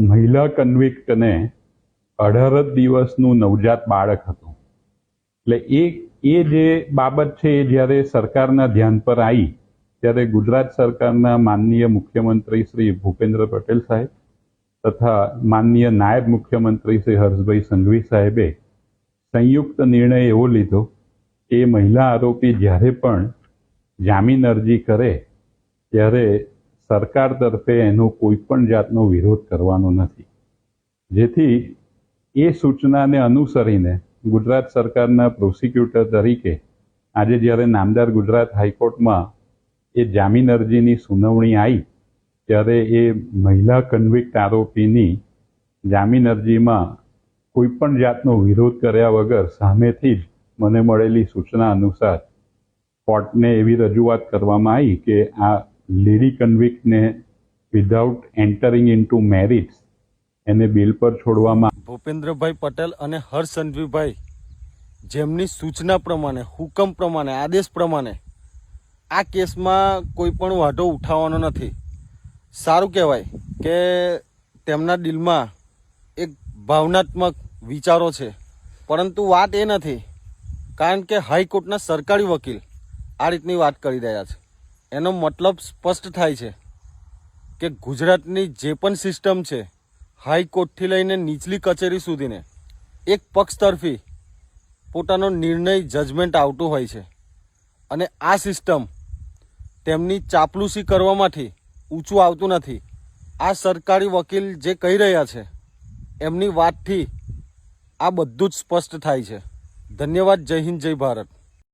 મહિલા કન્વિક્ટને 18 દિવસનું નવજાત બાળક હતું. એટલે એ જે બાબત છે એ જ્યારે સરકારના ધ્યાન પર આવી ત્યારે ગુજરાત સરકારના માનનીય મુખ્યમંત્રી શ્રી ભૂપેન્દ્ર પટેલ સાહેબ તથા માનનીય નાયબ મુખ્યમંત્રી શ્રી હર્ષભાઈ સંઘવી સાહેબે સંયુક્ત નિર્ણય એવો લીધો કે મહિલા આરોપી જ્યારે પણ જામીન અરજી કરે ત્યારે સરકાર તરફે એનો કોઈ પણ જાતનો વિરોધ કરવાનો નથી. જેથી એ સૂચનાને અનુસરીને ગુજરાત સરકારના પ્રોસિક્યુટર તરીકે આજે જ્યારે નામદાર ગુજરાત હાઈકોર્ટમાં એ જામીન અરજીની સુનાવણી આવી ત્યારે એ મહિલા કન્વિક્ટ આરોપીની જામીન અરજીમાં કોઈ પણ જાતનો વિરોધ કર્યા વગર સામેથી જ મને મળેલી સૂચના અનુસાર કોર્ટને એવી રજૂઆત કરવામાં આવી કે આ લેડી કન્વિક્ટને વિધાઉટ એન્ટરિંગ ઇનટુ મેરિટ્સ એને બેલ પર છોડવામાં. ભૂપેન્દ્રભાઈ પટેલ અને હર્ષ સંઘવીભાઈ જેમની સૂચના પ્રમાણે, હુકમ પ્રમાણે, આદેશ પ્રમાણે આ કેસમાં કોઈ પણ વાંધો ઉઠાવવાનો નથી. સારું કહેવાય કે તેમના દિલમાં એક ભાવનાત્મક વિચારો છે. પરંતુ વાત એ નથી, કારણ કે હાઈકોર્ટના સરકારી વકીલ આ રીતની વાત કરી રહ્યા છે. એનો મતલબ સ્પષ્ટ થાય છે કે ગુજરાતની જે પણ સિસ્ટમ છે, હાઈકોર્ટથી લઈને નીચલી કચેરી સુધીને એક પક્ષ તરફી પોતાનો નિર્ણય, જજમેન્ટ આવતું હોય છે. અને આ સિસ્ટમ તેમની ચાપલુસી કરવામાંથી ઊંચું આવતું નથી. આ સરકારી વકીલ જે કહી રહ્યા છે એમની વાતથી આ બધું જ સ્પષ્ટ થાય છે. ધન્યવાદ. જય હિન્દ, જય ભારત.